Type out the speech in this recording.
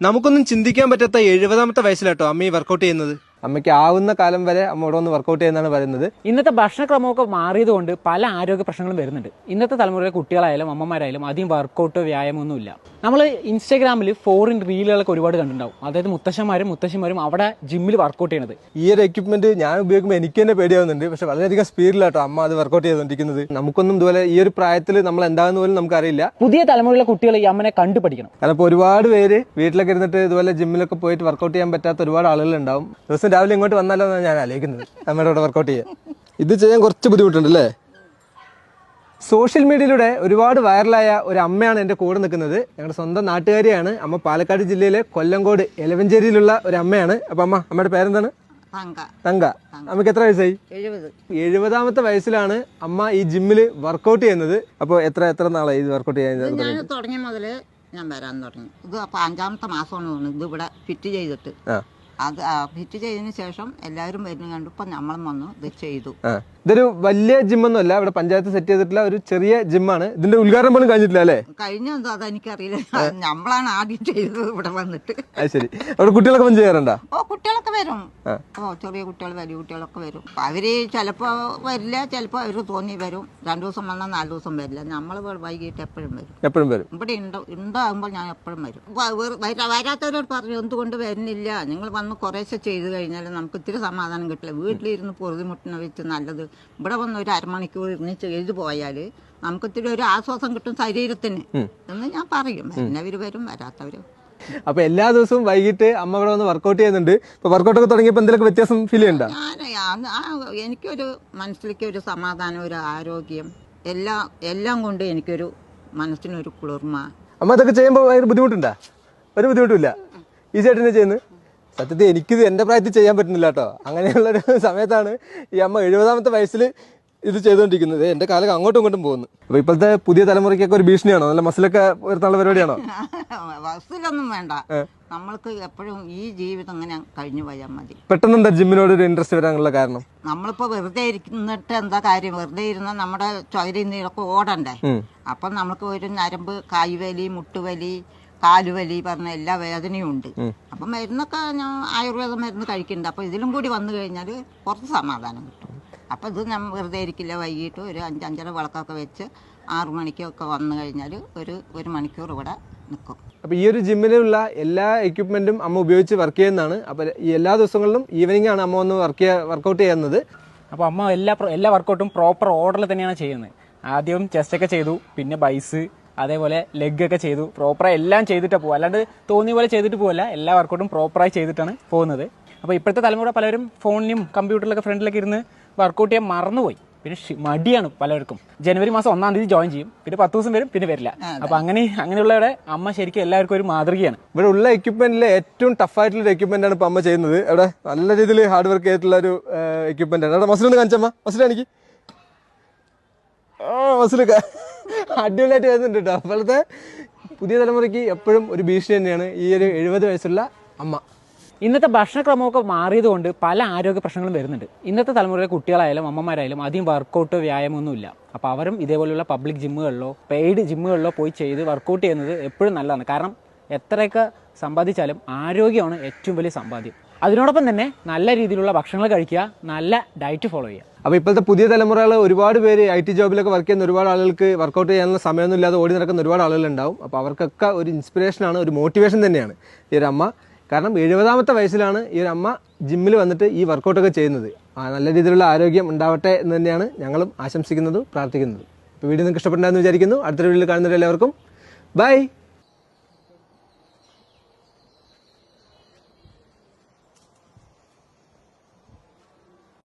നമുക്കൊന്നും ചിന്തിക്കാൻ പറ്റാത്ത 70ാമത്തെ വയസ്സിലാട്ടോ അമ്മ ഈ വർക്കൗട്ട് ചെയ്യുന്നത്. അമ്മയ്ക്ക് ആവുന്ന കാലം വരെ അമ്മ ഇവിടെ ഒന്ന് വർക്കൗട്ട് ചെയ്യുന്നതാണ് പറയുന്നത്. ഇന്നത്തെ ഭക്ഷണക്രമമൊക്കെ മാറിയതുകൊണ്ട് പല ആരോഗ്യ പ്രശ്നങ്ങളും വരുന്നുണ്ട്. ഇന്നത്തെ തലമുറയിലെ കുട്ടികളായാലും അമ്മമാരായാലും അധികം വർക്കൗട്ടോ വ്യായാമമൊന്നുമില്ല. നമ്മൾ ഇൻസ്റ്റാഗ്രാമിൽ ഫോറിൻ റീലുകളൊക്കെ ഒരുപാട് കണ്ടിട്ടുണ്ടാവും. അതായത് മുത്തശ്ശിമാരും അവിടെ ജിമ്മിൽ വർക്കൗട്ട് ചെയ്യണത്. ഈ ഒരു എക്യുപ്മെന്റ് ഞാൻ ഉപയോഗിക്കുമ്പോൾ എനിക്ക് തന്നെ പേടിയാവുന്നുണ്ട്. പക്ഷെ വളരെയധികം സ്പീഡിലാട്ടോ അമ്മ അത് വർക്കൗട്ട് ചെയ്തുകൊണ്ടിരിക്കുന്നത്. നമുക്കൊന്നും ഇതുപോലെ ഈ ഒരു പ്രായത്തിൽ നമ്മൾ എന്താണെന്ന് പോലും നമുക്കറിയില്ല. പുതിയ തലമുറയിലെ കുട്ടികൾ ഈ അമ്മനെ കണ്ടുപഠിക്കണം. കാരണം ഇപ്പോൾ ഒരുപാട് പേര് വീട്ടിലൊക്കെ ഇരുന്നിട്ട് ഇതുപോലെ ജിമ്മിലൊക്കെ പോയിട്ട് വർക്കൗട്ട് ചെയ്യാൻ പറ്റാത്ത ഒരുപാട് ആളുകളുണ്ടാവും. ദിവസം രാവിലെ ഇങ്ങോട്ട് വന്നാലോ എന്നാണ് ഞാൻ ആലോചിക്കുന്നത് അമ്മയുടെ കൂടെ വർക്കൗട്ട് ചെയ്യാൻ. ഇത് ചെയ്യാൻ കുറച്ച് ബുദ്ധിമുട്ടുണ്ട് അല്ലേ? സോഷ്യൽ മീഡിയയിലൂടെ ഒരുപാട് വൈറലായ ഒരു അമ്മയാണ് എൻ്റെ കൂടെ നിൽക്കുന്നത്. ഞങ്ങളുടെ സ്വന്തം നാട്ടുകാരിയാണ്. അമ്മ പാലക്കാട് ജില്ലയിലെ കൊല്ലങ്കോട് എലവഞ്ചേരിയിലുള്ള ഒരു അമ്മയാണ്. അപ്പൊ അമ്മയുടെ പേരെന്താണ്? തങ്ക. അമ്മക്ക് എത്ര വയസ്സായി? 70ാമത്തെ വയസ്സിലാണ് അമ്മ ഈ ജിമ്മിൽ വർക്കൗട്ട് ചെയ്യുന്നത്. അപ്പോൾ എത്ര നാളായി ഇത് വർക്കൗട്ട് ചെയ്യാൻ തുടങ്ങിയ മുതല് ഞാൻ വരാൻ തുടങ്ങി. ഇത് അപ്പൊ 5ാമത്തെ മാസമാണ് തോന്നുന്നു ഇത് ഇവിടെ ഫിറ്റ് ചെയ്തിട്ട്. അത് ഫിറ്റ് ചെയ്തതിന് ശേഷം എല്ലാവരും വരുന്ന കണ്ടു. ഇപ്പൊ നമ്മളും വന്നു ഇത് ചെയ്തു. ഇതൊരു വലിയ ജിമ്മൊന്നും അല്ല, ഇവിടെ പഞ്ചായത്ത് സെറ്റ് ചെയ്തിട്ടുള്ള ഒരു ചെറിയ ജിമ്മാണ്. ഇതിന്റെ ഉദ്ഘാടനം പോലും കഴിഞ്ഞിട്ടില്ല അല്ലേ? കഴിഞ്ഞെന്തോ അതെനിക്കറിയില്ല. നമ്മളാണ് ആദ്യം ചെയ്തത് ഇവിടെ വന്നിട്ട്. അത് ശരി. അവിടെ കുട്ടികളൊക്കെ വന്ന് ചെയ്യാറുണ്ടോ? ഓ കുട്ടികളൊക്കെ വരും. ചെറിയ കുട്ടികൾ വലിയ കുട്ടികളൊക്കെ വരും. അവര് ചിലപ്പോ വരില്ല, ചിലപ്പോ അവര് തോന്നി വരും. 2 ദിവസം വന്നാൽ 4 ദിവസം വരില്ല. നമ്മൾ വൈകിട്ട് എപ്പോഴും വരും. ഇവിടെ ഉണ്ടാകുമ്പോൾ ഞാൻ എപ്പോഴും വരും. വരാത്തവരോട് പറഞ്ഞു എന്തുകൊണ്ട് വരുന്നില്ല, നിങ്ങൾ വന്ന് കുറേശ്ശെ ചെയ്ത് കഴിഞ്ഞാൽ നമുക്ക് ഇത്തിരി സമാധാനം കിട്ടില്ല. വീട്ടിലിരുന്ന് പൊറുതിമുട്ടിനെ വെച്ച് നല്ലത് ഇവിടെ വന്ന് ഒരു അരമണിക്കൂർ ഇരുന്ന് ചെയ്തു പോയാൽ നമുക്ക് ഇത്തിരി ഒരു ആശ്വാസം കിട്ടും ശരീരത്തിന് എന്ന് ഞാൻ പറയും. വരുന്നവര് വരും, വരാത്തവരും. അപ്പൊ എല്ലാ ദിവസവും വൈകിട്ട് അമ്മ ഇവിടെ വന്ന് വർക്കൗട്ട് ചെയ്യുന്നുണ്ട്. ഇപ്പൊ വർക്കൗട്ട് ഒക്കെ തുടങ്ങിയപ്പോൾ എന്തെങ്കിലും വ്യത്യാസം ഫീൽ ചെയ്യണ്ടോ? എനിക്കൊരു മനസ്സിലേക്ക് ഒരു സമാധാനം, ഒരു ആരോഗ്യം, എല്ലാം കൊണ്ട് എനിക്കൊരു മനസ്സിനൊരു കുളിർമ. അമ്മ ഇതൊക്കെ ചെയ്യുമ്പോൾ ഭയങ്കര ബുദ്ധിമുട്ടുണ്ടോ? ഒരു ബുദ്ധിമുട്ടില്ല, ഈസി ആയിട്ട് തന്നെ ചെയ്യുന്നത്. സത്യത്തിൽ എനിക്കിത് എൻ്റെ പ്രായത്തിൽ ചെയ്യാൻ പറ്റുന്നില്ല കേട്ടോ. അങ്ങനെയുള്ളൊരു സമയത്താണ് ഈ അമ്മ 70ാമത്തെ വയസ്സിൽ ഇത് ചെയ്തുകൊണ്ടിരിക്കുന്നത്. എൻ്റെ കാലം അങ്ങോട്ടും ഇങ്ങോട്ടും പോകുന്നു. അപ്പൊ ഇപ്പോഴത്തെ പുതിയ തലമുറയ്ക്കൊക്കെ ഒരു ഭീഷണിയാണോ? നല്ല മസിലൊക്കെ വരുത്താനുള്ള പരിപാടിയാണോ? മസിലൊന്നും വേണ്ട, നമ്മൾക്ക് എപ്പോഴും ഈ ജീവിതം അങ്ങനെ കഴിഞ്ഞു പോയാൽ മതി. പെട്ടെന്ന് എന്താ ജിമ്മിനോട് ഒരു ഇൻട്രസ്റ്റ് വരാനുള്ള കാരണം? നമ്മളിപ്പോ വെറുതെ ഇരിക്കുന്നിട്ട് എന്താ കാര്യം? വെറുതെ ഇരുന്നാൽ നമ്മുടെ ചൊരയിൽ നീളൊക്കെ ഓടണ്ടേ. അപ്പം നമുക്ക് ഒരു നരമ്പ്, കായ്വലി, മുട്ടുവലി, കാലുവലി പറഞ്ഞ എല്ലാ വേദനയും ഉണ്ട്. അപ്പം മരുന്നൊക്കെ ഞാൻ ആയുർവേദ മരുന്ന് കഴിക്കുന്നുണ്ട്. അപ്പോൾ ഇതിലും കൂടി വന്നു കഴിഞ്ഞാൽ കുറച്ച് സമാധാനം കിട്ടും. അപ്പോൾ ഇത് നമ്മൾ വെറുതെ ഇരിക്കില്ല. വൈകിട്ട് ഒരു 5-5:30 വിളക്കൊക്കെ വെച്ച് 6 മണിക്കൊക്കെ വന്നു കഴിഞ്ഞാൽ ഒരു മണിക്കൂർ ഇവിടെ നിൽക്കും. അപ്പോൾ ഈ ഒരു ജിമ്മിലുള്ള എല്ലാ എക്യുപ്മെന്റും അമ്മ ഉപയോഗിച്ച് വർക്ക് ചെയ്യുന്നതാണ്. അപ്പോൾ ഈ എല്ലാ ദിവസങ്ങളിലും ഈവനിംഗ് ആണ് അമ്മ ഒന്ന് വർക്കൗട്ട് ചെയ്യുന്നത്. അപ്പോൾ അമ്മ എല്ലാ വർക്കൗട്ടും പ്രോപ്പർ ഓർഡറിൽ തന്നെയാണ് ചെയ്യുന്നത്. ആദ്യം ചെസ്റ്റൊക്കെ ചെയ്തു, പിന്നെ ബൈസ്, അതേപോലെ ലെഗൊക്കെ ചെയ്തു. പ്രോപ്പറായി എല്ലാം ചെയ്തിട്ടാണ് പോകുക. അല്ലാണ്ട് തോന്നിയ പോലെ ചെയ്തിട്ട് പോകല്ല, എല്ലാ വർക്കൗട്ടും പ്രോപ്പറായി ചെയ്തിട്ടാണ് പോകുന്നത്. അപ്പോൾ ഇപ്പോഴത്തെ തലമുറ പലരും ഫോണിലും കമ്പ്യൂട്ടറിലൊക്കെ ഫ്രണ്ടിലൊക്കെ ഇരുന്ന് വർക്കൗട്ട് ചെയ്യാൻ മറന്നുപോയി. പിന്നെ മടിയാണ് പലർക്കും. ജനുവരി മാസം 1-ാം തീയതി ജോയിൻ ചെയ്യും, പിന്നെ 10 ദിവസം വരും, പിന്നെ വരില്ല. അപ്പോൾ അങ്ങനെയുള്ളവരുടെ അമ്മ ശരിക്കും എല്ലാവർക്കും ഒരു മാതൃകയാണ്. ഇവിടെ ഉള്ള എക്യുപ്മെന്റിലെ ഏറ്റവും ടഫായിട്ടുള്ള എക്യുപ്മെന്റ് ആണ് ഇപ്പൊ അമ്മ ചെയ്യുന്നത്. അവിടെ നല്ല രീതിയിൽ ഹാർഡ് വർക്ക് ചെയ്തിട്ടുള്ള ഒരു എക്യുപ്മെന്റ് ആണ്. അവിടെ മസിലൊന്ന് കാണിച്ചമ്മ, മസിലാണെങ്കിൽ മസിലൊക്കെ അടിപൊളിയായിട്ട് വരുന്നുണ്ട് കേട്ടോ. അപ്പോഴത്തെ പുതിയ തലമുറയ്ക്ക് എപ്പോഴും ഒരു ഭീഷണി തന്നെയാണ് ഈ ഒരു 70 വയസ്സുള്ള അമ്മ. ഇന്നത്തെ ഭക്ഷണക്രമമൊക്കെ മാറിയതുകൊണ്ട് പല ആരോഗ്യ പ്രശ്നങ്ങളും വരുന്നുണ്ട്. ഇന്നത്തെ തലമുറയിലെ കുട്ടികളായാലും അമ്മമാരായാലും അധികം വർക്കൗട്ടോ വ്യായാമമൊന്നുമില്ല. അപ്പോൾ അവരും ഇതേപോലെയുള്ള പബ്ലിക് ജിമ്മുകളിലോ പെയ്ഡ് ജിമ്മുകളിലോ പോയി ചെയ്ത് വർക്കൗട്ട് ചെയ്യുന്നത് എപ്പോഴും നല്ലതാണ്. കാരണം എത്രയൊക്കെ സമ്പാദിച്ചാലും ആരോഗ്യമാണ് ഏറ്റവും വലിയ സമ്പാദ്യം. അതിനോടൊപ്പം തന്നെ നല്ല രീതിയിലുള്ള ഭക്ഷണങ്ങൾ കഴിക്കുക, നല്ല ഡയറ്റ് ഫോളോ ചെയ്യുക. അപ്പോൾ ഇപ്പോഴത്തെ പുതിയ തലമുറകൾ ഒരുപാട് പേര് IT ജോബിലൊക്കെ വർക്ക് ചെയ്യുന്ന ഒരുപാട് ആളുകൾക്ക് വർക്കൗട്ട് ചെയ്യാനുള്ള സമയമൊന്നും ഇല്ലാതെ ഓടി നടക്കുന്ന ഒരുപാട് ആളുകളുണ്ടാവും. അപ്പോൾ അവർക്കൊക്കെ ഒരു ഇൻസ്പിറേഷനാണ്, ഒരു മോട്ടിവേഷൻ തന്നെയാണ് ഈ ഒരു അമ്മ. കാരണം 70ാമത്തെ വയസ്സിലാണ് ഈ ഒരു അമ്മ ജിമ്മിൽ വന്നിട്ട് ഈ വർക്കൗട്ടൊക്കെ ചെയ്യുന്നത്. നല്ല രീതിയിലുള്ള ആരോഗ്യം ഉണ്ടാവട്ടെ എന്ന് തന്നെയാണ് ഞങ്ങളും ആശംസിക്കുന്നതും പ്രാർത്ഥിക്കുന്നതും. അപ്പോൾ വീഡിയോ നിങ്ങൾക്ക് ഇഷ്ടപ്പെട്ടെന്ന് വിചാരിക്കുന്നു. അടുത്തൊരു വീഡിയോയിൽ കാണുന്നവരെല്ലാവർക്കും ബൈ.